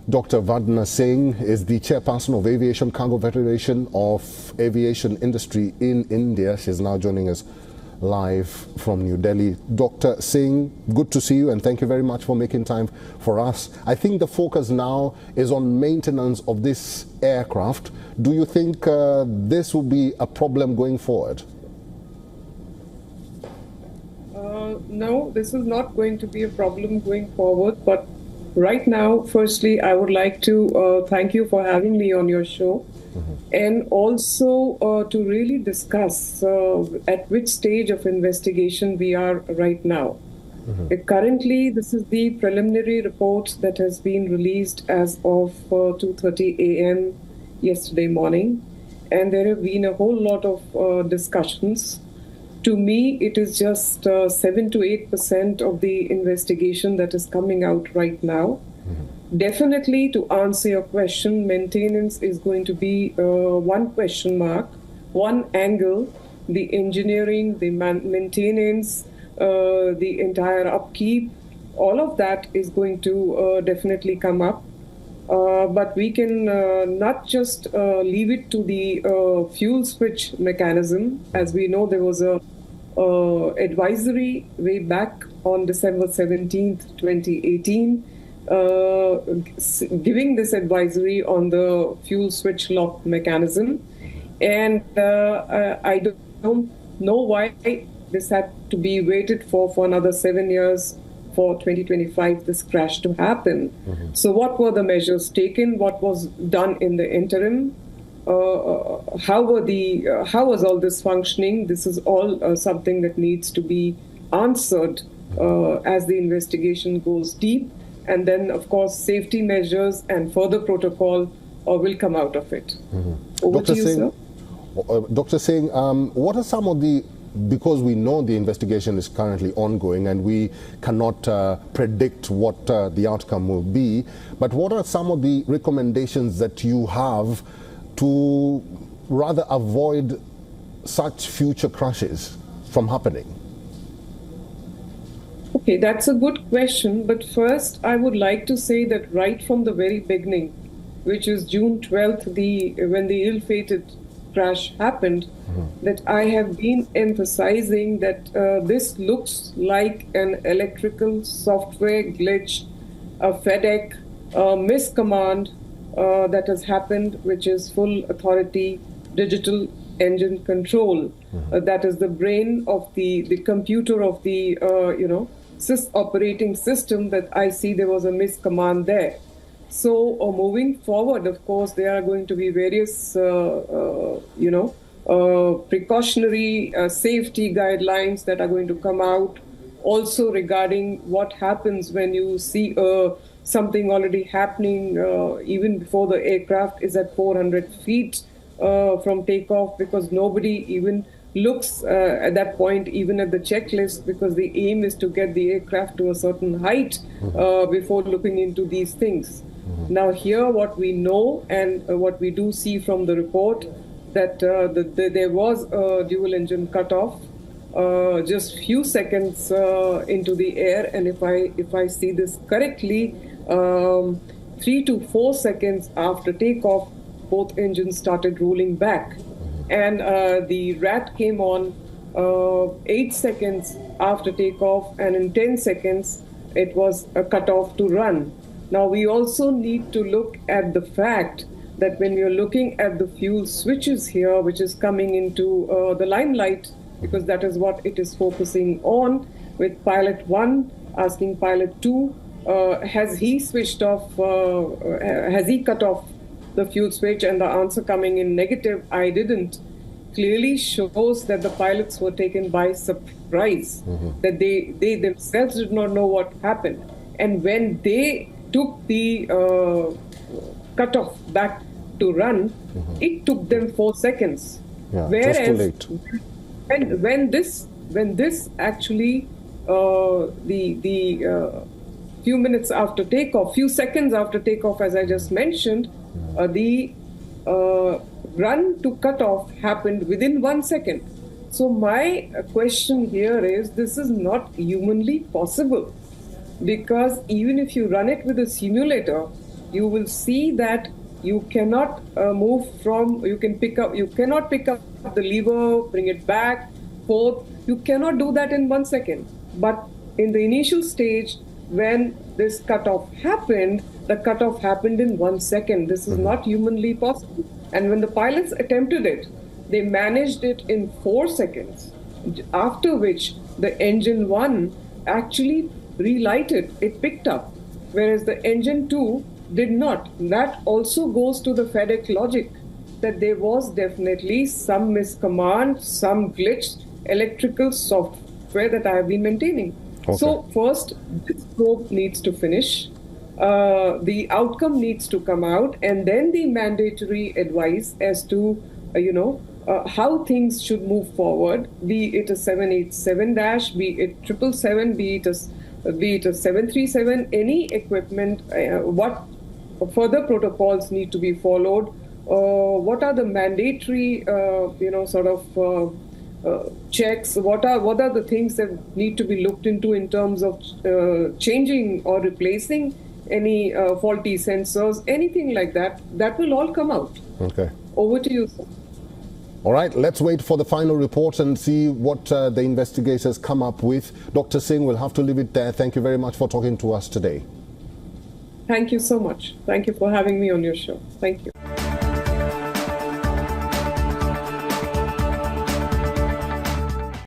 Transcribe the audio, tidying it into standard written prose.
Dr. Vandana Singh is the chairperson of Aviation Cargo Federation of Aviation Industry in India. She's now joining us live from New Delhi. Dr. Singh, good to see you and thank you very much for making time for us. I think the focus now is on maintenance of this aircraft. Do you think this will be a problem going forward? No, this is not going to be a problem going forward, but right now, firstly, I would like to thank you for having me on your show, and also to really discuss at which stage of investigation we are right now. Currently, this is the preliminary report that has been released as of 2:30 a.m. yesterday morning, and there have been a whole lot of discussions. To me, it is just 7 to 8% of the investigation that is coming out right now. Definitely, to answer your question, maintenance is going to be one question mark, one angle. The engineering, the maintenance, the entire upkeep, all of that is going to definitely come up. But we can not just leave it to the fuel switch mechanism. As we know, there was a advisory way back on December 17th, 2018, giving this advisory on the fuel switch lock mechanism. And I don't know why this had to be waited for another 7 years for 2025, this crash to happen. So what were the measures taken? What was done in the interim? How was all this functioning? This is all something that needs to be answered as the investigation goes deep. And then, of course, safety measures and further protocol will come out of it. Over to you, sir. Dr. Singh, what are some of the, because we know the investigation is currently ongoing and we cannot predict what the outcome will be, but what are some of the recommendations that you have to rather avoid such future crashes from happening? Okay, that's a good question. But first, I would like to say that right from the very beginning, which is June 12th, when the ill-fated crash happened, that I have been emphasizing that this looks like an electrical software glitch, a FedEx, a miscommand that has happened, which is full authority digital engine control. That is the brain of the computer of the operating system. That I see there was a miscommand there. So moving forward, of course, there are going to be various precautionary safety guidelines that are going to come out. Also regarding what happens when you see something already happening even before the aircraft is at 400 feet from takeoff, because nobody even looks at that point even at the checklist, because the aim is to get the aircraft to a certain height before looking into these things. Now here what we know and what we do see from the report, that there was a dual engine cutoff just few seconds into the air, and if I see this correctly, 3 to 4 seconds after takeoff, both engines started rolling back, and the RAT came on 8 seconds after takeoff, and in 10 seconds it was a cutoff to run. Now we also need to look at the fact that when you're looking at the fuel switches here, which is coming into the limelight, because that is what it is focusing on, with pilot 1 asking pilot 2, has he switched off, has he cut off the fuel switch, and the answer coming in negative, I didn't, clearly shows that the pilots were taken by surprise, that they themselves did not know what happened. And when they took the cutoff back to run, it took them 4 seconds. Yeah, whereas just too late. when this actually few minutes after takeoff, few seconds after takeoff, as I just mentioned, the run to cutoff happened within 1 second. So my question here is, this is not humanly possible, because even if you run it with a simulator, you will see that you cannot you cannot pick up the lever, bring it back, forth. You cannot do that in 1 second. But in the initial stage, when this cutoff happened, the cutoff happened in 1 second. This is not humanly possible. And when the pilots attempted it, they managed it in 4 seconds, after which the engine 1 actually relighted, it picked up, whereas the engine 2 did not. That also goes to the FedEx logic, that there was definitely some miscommand, some glitch, electrical software that I have been maintaining. Okay. So first, this probe needs to finish. The outcome needs to come out, and then the mandatory advice as to, how things should move forward, be it a 787 be it 777, be it a 737, any equipment, what further protocols need to be followed, what are the mandatory, checks, what are the things that need to be looked into in terms of changing or replacing any faulty sensors, anything like that, that will all come out. Okay. Over to you, sir. All right, let's wait for the final report and see what the investigators come up with. Dr. Singh, we'll have to leave it there. Thank you very much for talking to us today. Thank you so much. Thank you for having me on your show. Thank you.